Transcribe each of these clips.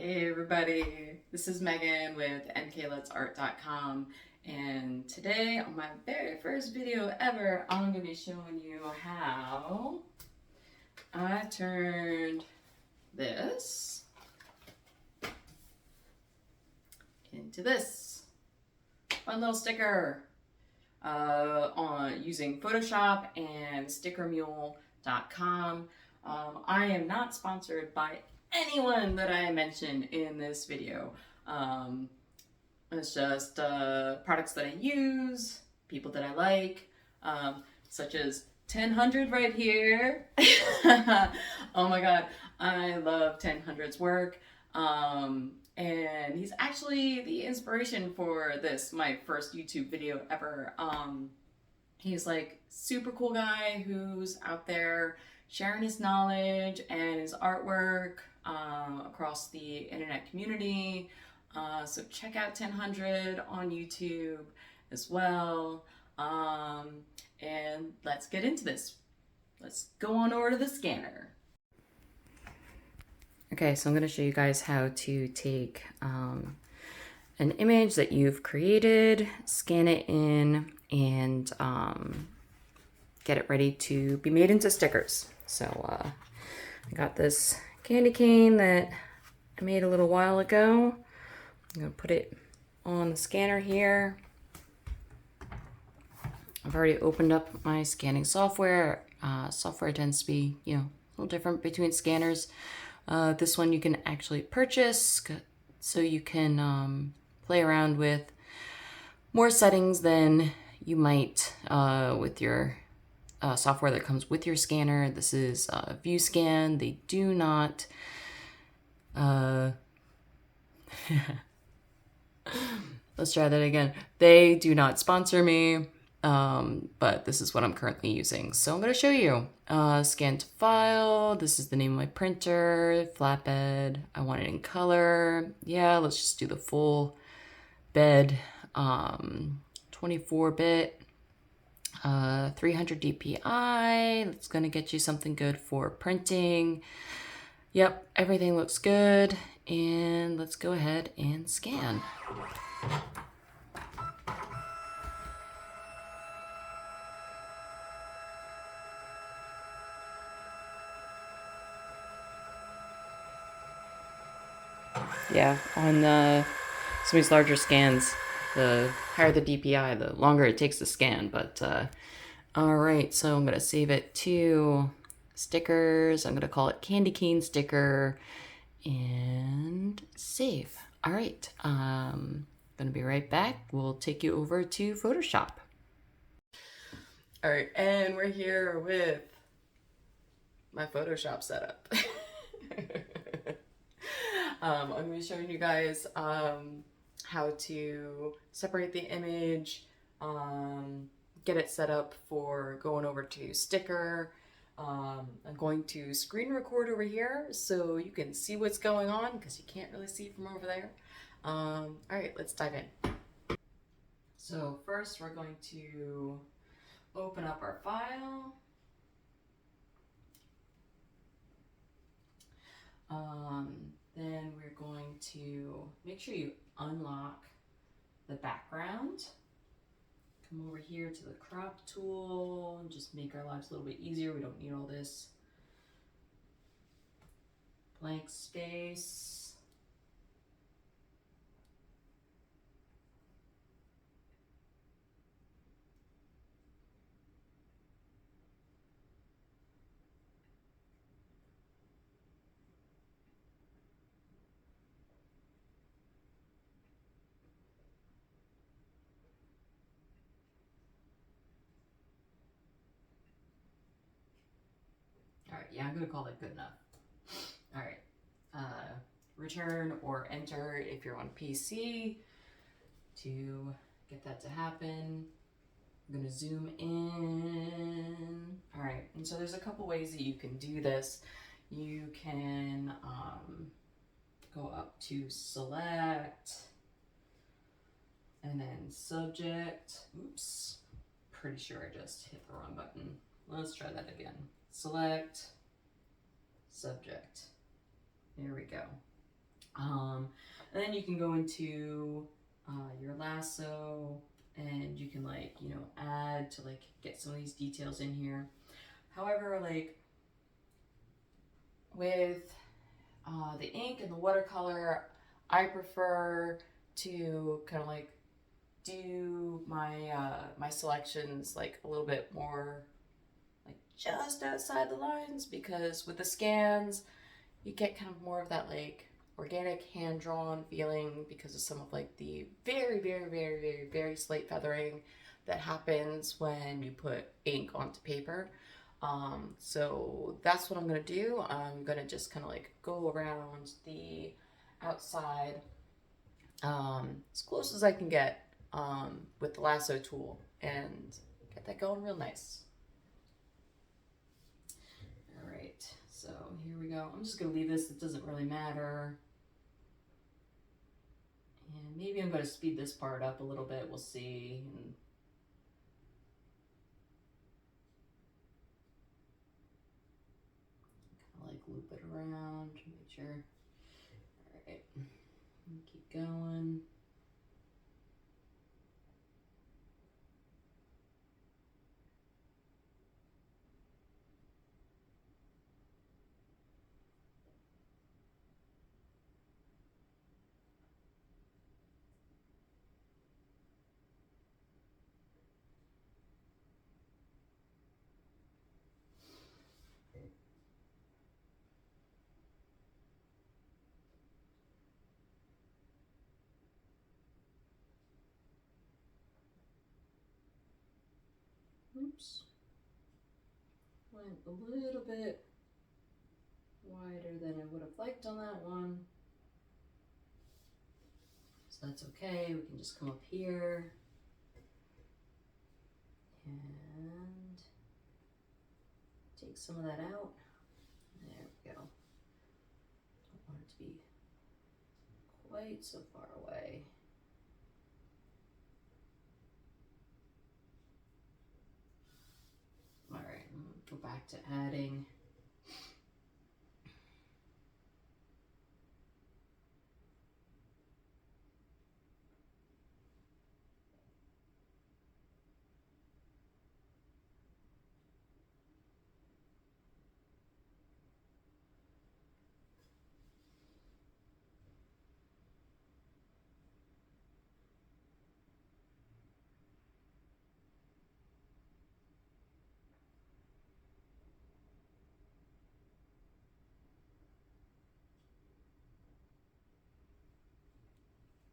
Hey everybody, this is Megan with mkletsart.com, and today on my very first video ever I'm going to be showing you how I turned this into this fun little sticker on using Photoshop and stickermule.com. I am not sponsored by anyone that I mention in this video. It's just products that I use, people that I like, such as 1000 right here. Oh my god, I love 1000's work. And he's actually the inspiration for this, my first YouTube video ever. He's like super cool guy who's out there sharing his knowledge and his artwork across the internet community. So check out 1000 on YouTube as well. And let's get into this. Let's go on over to the scanner. Okay, so I'm going to show you guys how to take an image that you've created, scan it in, and get it ready to be made into stickers. So I got this candy cane that I made a little while ago. I'm going to put it on the scanner here. I've already opened up my scanning software. Software tends to be, a little different between scanners. This one you can actually purchase, so you can play around with more settings than you might with your software that comes with your scanner. This is ViewScan. They do not let's try that again. They do not sponsor me, but this is what I'm currently using. So I'm going to show you. Scan to file. This is the name of my printer. Flatbed. I want it in color. Yeah, let's just do the full bed. 24-bit. 300 DPI. That's going to get you something good for printing. Yep, everything looks good. And let's go ahead and scan. Yeah, on some of these larger scans, the higher the DPI, the longer it takes to scan. But all right, so I'm gonna save it to stickers. I'm gonna call it Candy Cane Sticker and save. All right, gonna be right back. We'll take you over to Photoshop. All right, and we're here with my Photoshop setup. I'm going to be showing you guys how to separate the image, get it set up for going over to sticker. I'm going to screen record over here so you can see what's going on, because you can't really see from over there. All right, let's dive in. So first we're going to open up our file. Then we're going to make sure you unlock the background. Come over here to the crop tool and just make our lives a little bit easier. We don't need all this blank space. All right, yeah, I'm gonna call that good enough. All right, return or enter if you're on PC to get that to happen. I'm gonna zoom in. All right, and so there's a couple ways that you can do this. You can go up to select and then subject. Oops, pretty sure I just hit the wrong button. Let's try that again. Select, subject. There we go. And then you can go into your lasso, and you can like, you know, add to like get some of these details in here. However, like with the ink and the watercolor, I prefer to kind of like do my my selections like a little bit more like just outside the lines, because with the scans you get kind of more of that like organic hand-drawn feeling because of some of like the very slight feathering that happens when you put ink onto paper. So that's what I'm gonna do. I'm gonna just kind of like go around the outside as close as I can get with the lasso tool and get that going real nice. All right, so here we go. I'm just gonna leave this, it doesn't really matter. And maybe I'm gonna speed this part up a little bit, we'll see. And kind of like loop it around, make sure. All right, keep going. Oops. Went a little bit wider than I would have liked on that one. So that's okay, we can just come up here and take some of that out. There we go. Don't want it to be quite so far away. All right, I'm gonna go back to adding.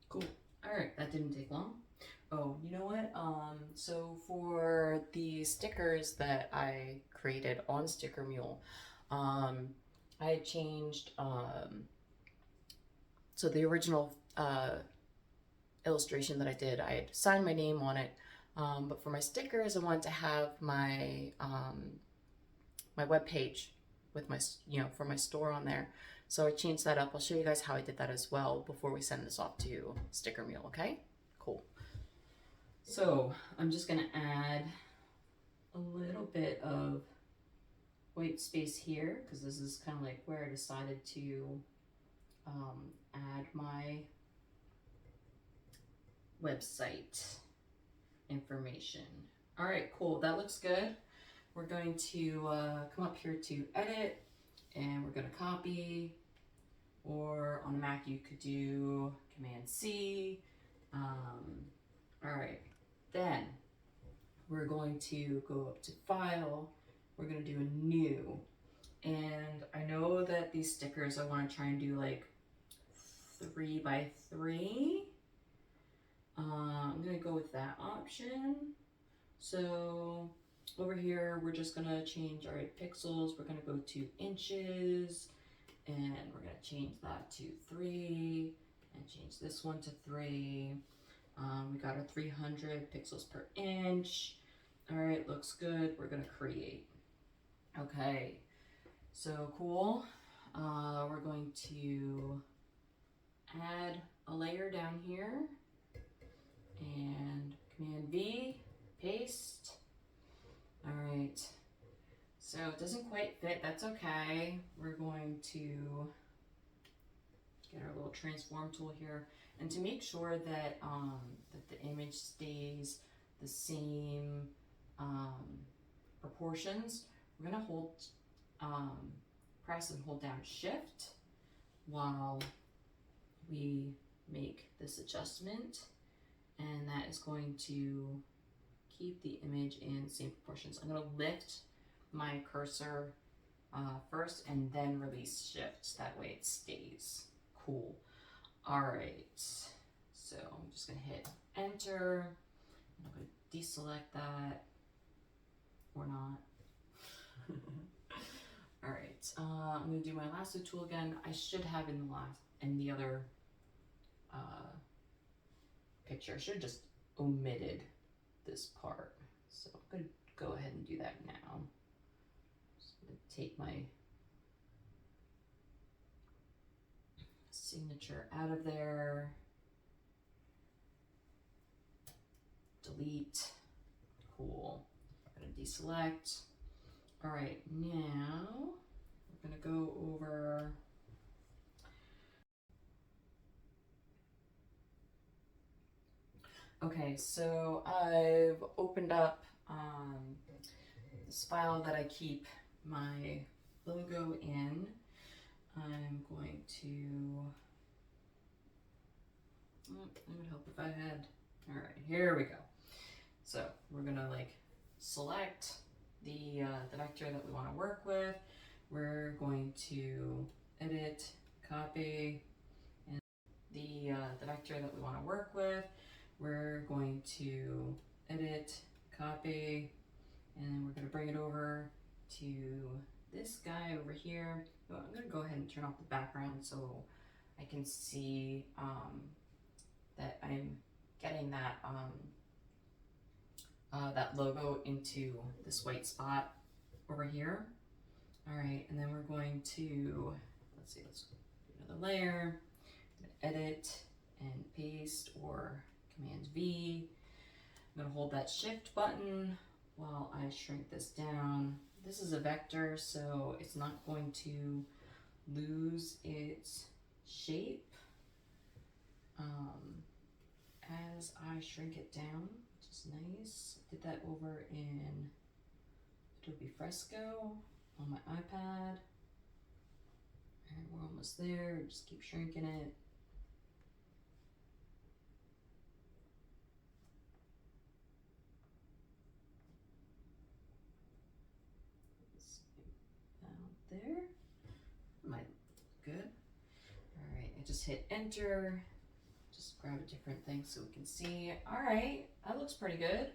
Cool. All right, that didn't take long. Oh, you know what? So for the stickers that I created on Sticker Mule, I had changed, so the original illustration that I did, I had signed my name on it, but for my stickers, I wanted to have my, my web page with my, you know, for my store on there. So I changed that up. I'll show you guys how I did that as well before we send this off to Sticker Mule, okay? Cool. So I'm just gonna add a little bit of white space here because this is kind of like where I decided to add my website information. All right, cool, that looks good. We're going to come up here to edit, and we're gonna copy, or on a Mac you could do Command C. All right, then we're going to go up to File, we're gonna do a New, and I know that these stickers I wanna try and do like 3 by 3. I'm gonna go with that option. So over here, we're just gonna change our pixels. We're gonna go to inches, and we're gonna change that to 3, and change this one to 3. We got our 300 pixels per inch. All right, looks good. We're gonna create. Okay, so cool. We're going to add a layer down here, and Command V, paste. All right, so it doesn't quite fit, that's okay. We're going to get our little transform tool here, and to make sure that that the image stays the same proportions, we're gonna press and hold down Shift while we make this adjustment, and that is going to keep the image in the same proportions. I'm going to lift my cursor first and then release Shift. That way it stays. Cool. All right. So I'm just going to hit Enter. I'm going to deselect that or not. All right. I'm going to do my lasso tool again. I should have in the other picture. I should have just omitted this part. So I'm going to go ahead and do that now. Just going to take my signature out of there. Delete. Cool. I'm going to deselect. All right, now we're going to go over okay, so I've opened up this file that I keep my logo in. I'm going to, it would help if I had, all right, here we go. So we're gonna like select the vector that we want to work with. We're going to edit, copy, and the vector that we want to work with. We're going to edit, copy, and then we're going to bring it over to this guy over here. Well, I'm going to go ahead and turn off the background so I can see that I'm getting that that logo into this white spot over here. All right, and then we're going to, let's do another layer, edit and paste, or Command V. I'm going to hold that Shift button while I shrink this down. This is a vector, so it's not going to lose its shape as I shrink it down, which is nice. I did that over in Adobe Fresco on my iPad. And we're almost there, just keep shrinking it. There. Might good. All right, I just hit Enter. Just grab a different thing so we can see. All right, that looks pretty good.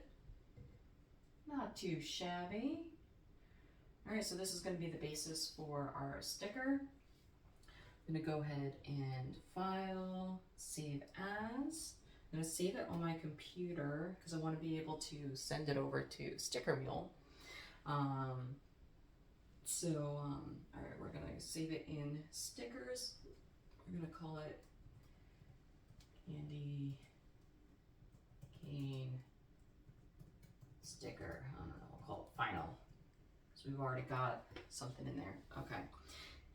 Not too shabby. All right, so this is going to be the basis for our sticker. I'm going to go ahead and File, Save As. I'm going to save it on my computer because I want to be able to send it over to Sticker Mule. All right, we're gonna save it in stickers. We're gonna call it Candy Cane Sticker. I don't know, we'll call it Final. So we've already got something in there. Okay,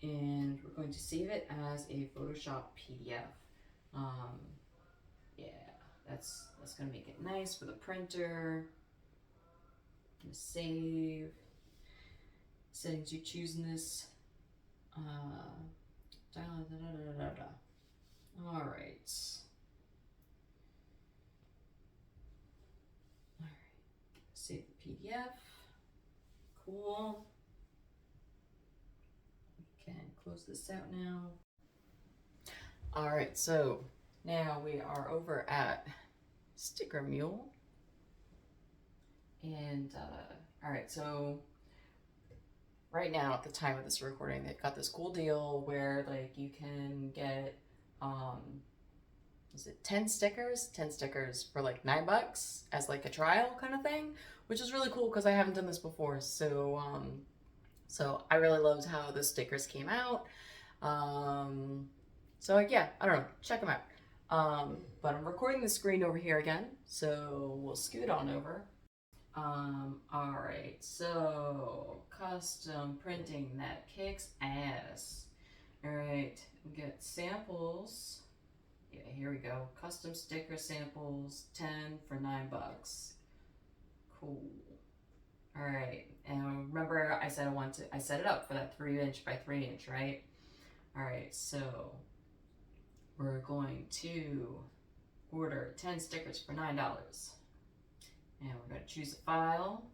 and we're going to save it as a Photoshop PDF. Yeah, that's gonna make it nice for the printer. I'm gonna save. Settings you choose in this. All right. Save the PDF. Cool. We can close this out now. All right, so now we are over at Sticker Mule. And all right, so right now at the time of this recording, they've got this cool deal where like you can get is it 10 stickers for like $9 as like a trial kind of thing, which is really cool because I haven't done this before. So so I really loved how the stickers came out. So yeah, I don't know, check them out. But I'm recording the screen over here again, so we'll scoot on over. All right, so custom printing that kicks ass. All right, We get samples. Yeah, here we go. Custom sticker samples, 10 for $9. Cool. All right, and remember I said I set it up for that 3" by 3", right? All right, so we're going to order 10 stickers for $9. And we're going to choose a file.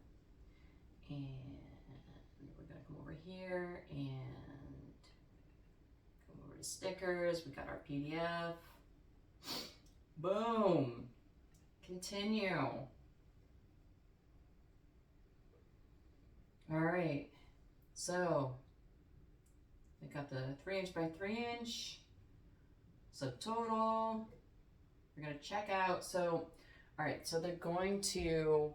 And we're going to come over here and come over to stickers. We got our PDF. Boom. Continue. All right. So we got the 3" by 3". Subtotal. We're going to check out. So, all right. So they're going to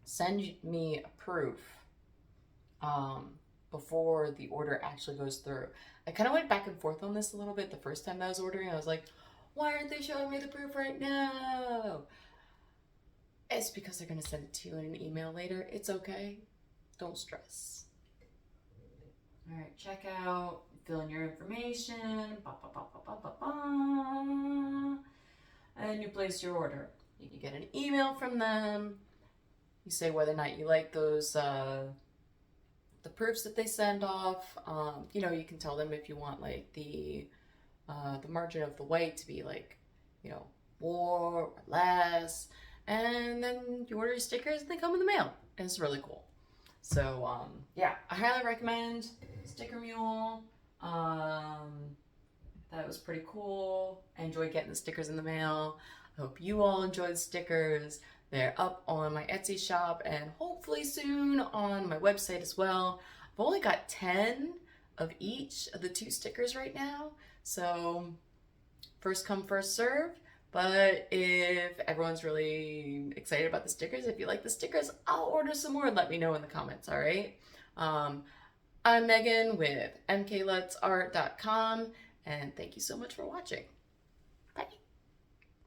send me a proof before the order actually goes through. I kind of went back and forth on this a little bit the first time that I was ordering. I was like, why aren't they showing me the proof right now? It's because they're going to send it to you in an email later. It's okay. Don't stress. All right, check out, fill in your information, and you place your order. You get an email from them. You say whether or not you like those, the proofs that they send off. You know, you can tell them if you want like the margin of the white to be like, you know, more or less. And then you order your stickers and they come in the mail. And it's really cool. So, yeah, I highly recommend Sticker Mule. That was pretty cool. I enjoyed getting the stickers in the mail. I hope you all enjoy the stickers. They're up on my Etsy shop and hopefully soon on my website as well. I've only got 10 of each of the 2 stickers right now. So first come, first serve. But if everyone's really excited about the stickers, if you like the stickers, I'll order some more and let me know in the comments, all right? I'm Megan with mklutzart.com, and thank you so much for watching.